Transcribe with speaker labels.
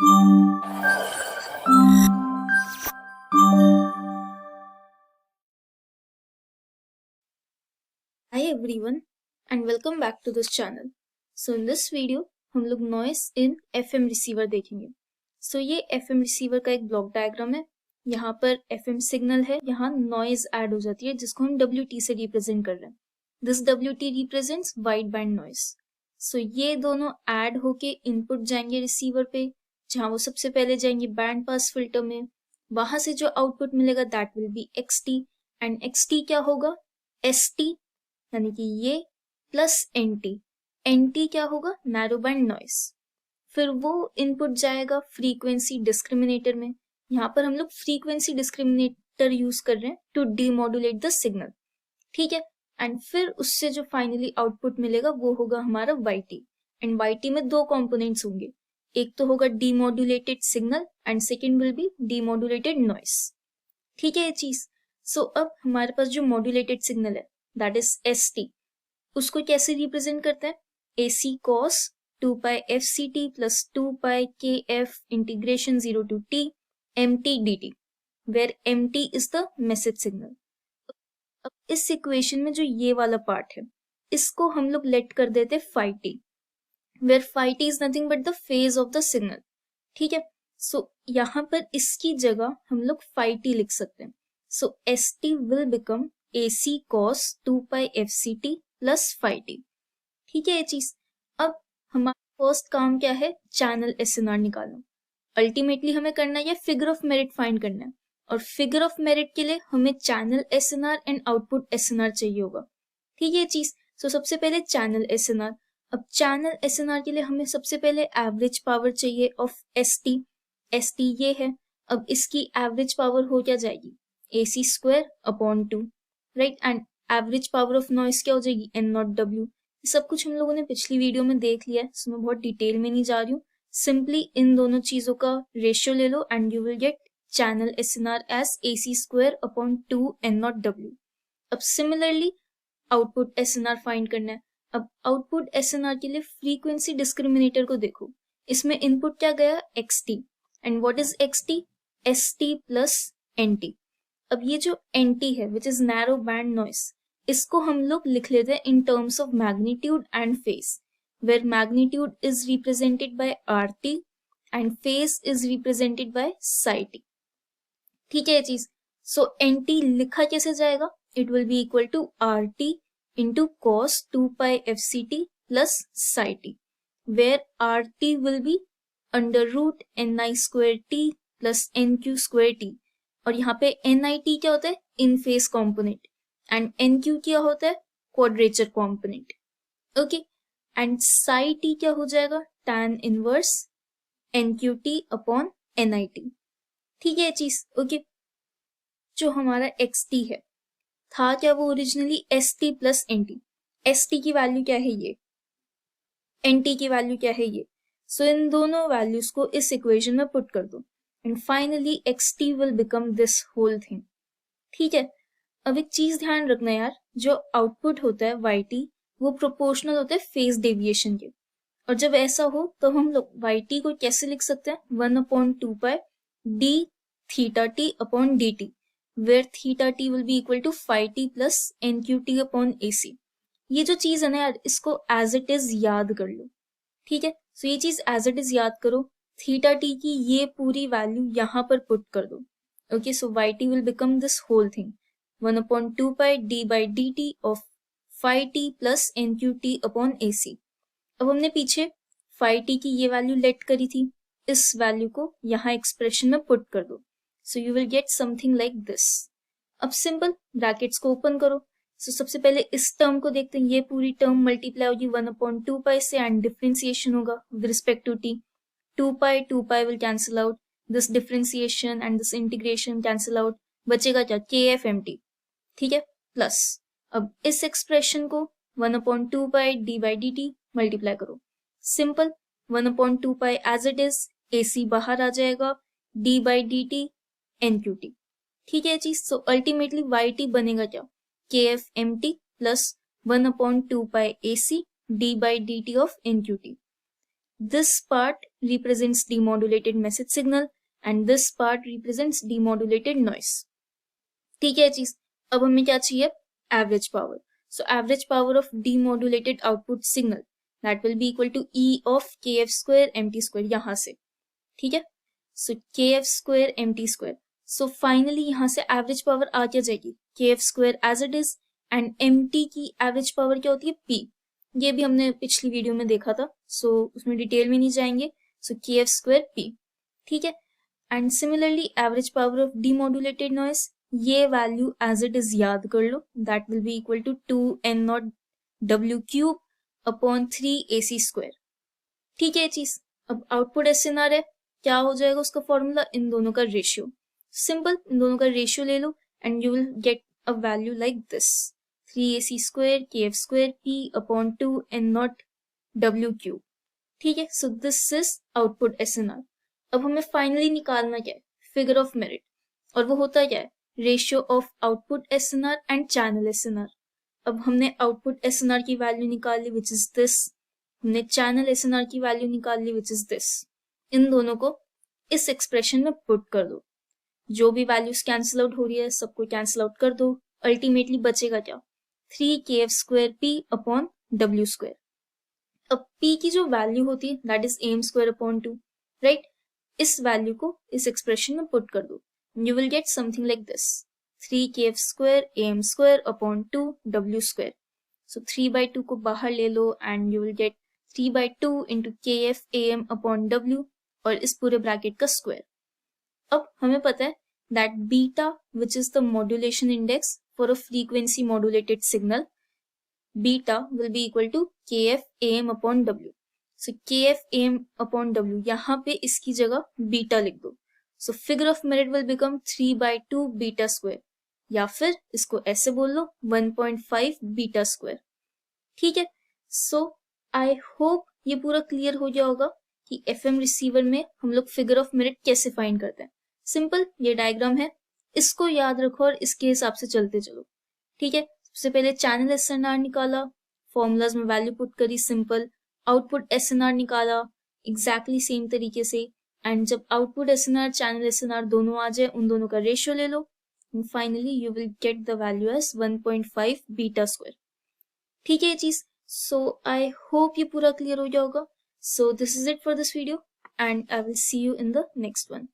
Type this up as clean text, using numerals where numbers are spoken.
Speaker 1: Hi everyone and welcome back to this channel. So in this video हम लोग noise इन FM receiver देखेंगे. So ये FM receiver का एक ब्लॉक डायग्राम है. यहाँ पर FM सिग्नल है, यहाँ नॉइज ऐड हो जाती है जिसको हम WT से रिप्रेजेंट कर रहे हैं. This WT represents wide band noise. So ये दोनों ऐड होके इनपुट जाएंगे रिसीवर पे, जहाँ वो सबसे पहले जाएंगे बैंड पास फिल्टर में. वहां से जो आउटपुट मिलेगा that will B XT and XT क्या होगा, ST यानी कि ये प्लस NT क्या होगा, नैरो बैंड नॉइस. फिर वो इनपुट जाएगा फ्रीक्वेंसी डिस्क्रिमिनेटर में. यहाँ पर हम लोग फ्रीक्वेंसी डिस्क्रिमिनेटर यूज कर रहे हैं टू डीमॉड्यूलेट द सिग्नल, ठीक है. एंड फिर उससे जो फाइनली आउटपुट मिलेगा वो होगा हमारा YT. एंड YT में दो कंपोनेंट्स होंगे, एक तो होगा demodulated signal and second will be demodulated noise, ठीक है ये चीज. सो अब हमारे पास जो मॉड्यूलेटेड सिग्नल है दैट इज ST, उसको कैसे रिप्रेजेंट करते हैं, AC cos 2 pi FCT plus 2 pi KF integration 0 to T MT dt, where MT is the message signal. अब इस इक्वेशन में जो ये वाला पार्ट है इसको हम लोग लेट कर देते phi t, where phi t is nothing but the phase of the signal, ठीक है. सो यहाँ पर इसकी जगह हम लोग phi t लिख सकते हैं. सो ST will become AC cos 2 pi FCT plus phi t, ठीक है ये चीज. अब हमारा फर्स्ट काम क्या है, चैनल SNR निकालना. अल्टीमेटली हमें करना है फिगर ऑफ मेरिट फाइंड करना है, और फिगर ऑफ मेरिट के लिए हमें channel SNR and output SNR चाहिए होगा, ठीक है ये चीज. सो सबसे पहले चैनल SNR. अब चैनल SNR के लिए हमें सबसे पहले एवरेज पावर चाहिए ऑफ ST ये है. अब इसकी एवरेज पावर हो क्या जाएगी, AC square upon 2, right. And average power of noise क्या हो जाएगी, N0W. सब कुछ हम लोगों ने पिछली वीडियो में देख लिया है, सो मैं बहुत डिटेल में नहीं जा रही हूँ. सिंपली इन दोनों चीजों का रेशियो ले लो and you will get channel SNR as AC square upon 2 N0W. अब सिमिलरली आउटपुट SNR फाइंड करना है. अब आउटपुट SNR के लिए फ्रीक्वेंसी डिस्क्रिमिनेटर को देखो, इसमें इनपुट क्या गया, XT. And what is XT, ST plus NT. अब ये जो NT है which is narrow band noise, इसको हम लोग लिख लेते हैं in terms of magnitude and phase, where magnitude is represented by RT and phase is represented by psi t, ठीक है ये चीज. सो NT लिखा कैसे जाएगा, it will be equal to RT into cos 2 pi FCT plus psi t, where RT will be under root NI square T plus NQ square T. और यहाँ पे NIT क्या होता है, in phase component, and NQ क्या होता है, quadrature component, okay. And psi t क्या हो जाएगा, tan inverse NQT upon NIT, ठीक है ये चीज, ओके. जो हमारा XT है था क्या, वो originally ST plus NT. ST की वैल्यू क्या है ये, NT की वैल्यू क्या है ये. सो इन दोनों वैल्यूज को इस इक्वेशन में पुट कर दो and finally XT will become this whole thing, ठीक है. अब एक चीज ध्यान रखना यार, जो आउटपुट होता है YT वो प्रोपोर्शनल होता है फेज डेविएशन के. और जब ऐसा हो तो हम लोग YT को कैसे लिख सकते हैं, 1/2 pi d theta t upon dt, where theta t will be equal to phi t plus NQT upon AC. ये जो चीज है ना यार, इसको एज इट इज याद कर लो, ठीक है. सो ये चीज एज इट इज याद करो, थीटा t की ये पूरी वैल्यू यहाँ पर पुट कर दो, okay. So YT will become this whole thing 1/2 pi d by dt of phi t plus NQT upon AC. अब हमने पीछे phi t की ये वैल्यू लेट करी थी, इस वैल्यू को यहाँ एक्सप्रेशन में पुट कर दो, so you will get something like this. अब सिंपल ब्रैकेट्स को ओपन करो. सो सबसे पहले इस टर्म को देखते हैं, ये पूरी टर्म मल्टीप्लाई होगी 1/2 pi से एंड डिफरेंशिएशन होगा with respect to t. 2 pi will cancel out, this differentiation and this integration cancel out, बचेगा क्या, KFMT, ठीक है. प्लस अब इस एक्सप्रेशन को 1/2 pi d by dt multiply करो. Simple 1/2 pi as it is, AC बाहर आ जाएगा, d by dt NQT, ठीक है चीज. सो अल्टीमेटली YT बनेगा क्या, KFMT plus 1/2 pi AC d by dt of NQT. This part represents demodulated message signal and this part represents demodulated noise. ठीक है चीज. अब हमें क्या चाहिए? Average power. So average power of demodulated output signal that will be equal to E of kf square mt square यहाँ से. ठीक है. So kf square mt square. So finally यहाँ से एवरेज पावर आ क्या जाएगी? kf square as it is and mt की average power क्या होती है? p. ये भी हमने पिछली वीडियो में देखा था, so उसमें डिटेल में नहीं जाएंगे. So kf square p. ठीक है. And similarly average power of demodulated noise, ये वैल्यू एज इट इज याद कर लो. That will be equal to 2n0 w cube upon 3ac square. ठीक है चीज. अब आउटपुट SNR है, क्या हो जाएगा उसका फॉर्मूला? इन दोनों का रेशियो. सिंपल, इन दोनों का रेशियो ले लो and you will get a value like this, 3ac square kf square p upon 2n0 w cube. ठीक है. So this is output SNR. अब हमें फाइनली निकालना क्या है? Figure of merit. और वो होता क्या है? Ratio of output SNR and channel SNR. अब हमने आउटपुट SNR की वैल्यू निकाल ली विच इज दिस, हमने चैनल SNR की वैल्यू निकाल ली विच इज दिस. इन दोनों को इस एक्सप्रेशन में पुट कर दो. जो भी वैल्यूज कैंसिल आउट हो रही है सबको कैंसिल आउट कर दो. अल्टीमेटली बचेगा क्या? 3kf square p upon w square. अब p की जो वैल्यू होती है that is am square upon 2, right? इस वैल्यू को इस एक्सप्रेशन में पुट कर दो. You will get something like this, 3kf square am square upon 2 w square. So 3/2 को बाहर ले लो and you will get 3/2 into kf am upon w और इस पूरे ब्रैकेट का स्क्वायर. अब हमें पता है that beta which is the modulation index for a frequency modulated signal, beta will be equal to kf am upon w. So kf am upon w, यहाँ पे इसकी जगह बीटा लिख दो. So figure of merit will become 3/2 beta square, या फिर इसको ऐसे बोल लो 1.5 बीटा स्क्वायर. ठीक है. सो आई होप ये पूरा क्लियर हो गया होगा कि FM रिसीवर में हम लोग फिगर ऑफ मेरिट कैसे फाइंड करते हैं. सिंपल, ये डायग्राम है, इसको याद रखो और इसके हिसाब से चलते चलो. ठीक है. सबसे पहले चैनल SNR निकाला, फॉर्मूलाज में वैल्यू पुट करी, सिंपल. आउटपुट SNR निकाला एग्जैक्टली सेम तरीके से, एंड जब आउटपुट SNR चैनल SNR दोनों आ जाए उन दोनों का रेशियो ले लो. Finally you will get the value as 1.5 beta square. ठीक है ये चीज. सो आई होप ये पूरा क्लियर हो गया होगा. सो this is it for this video and I will see you in the next one.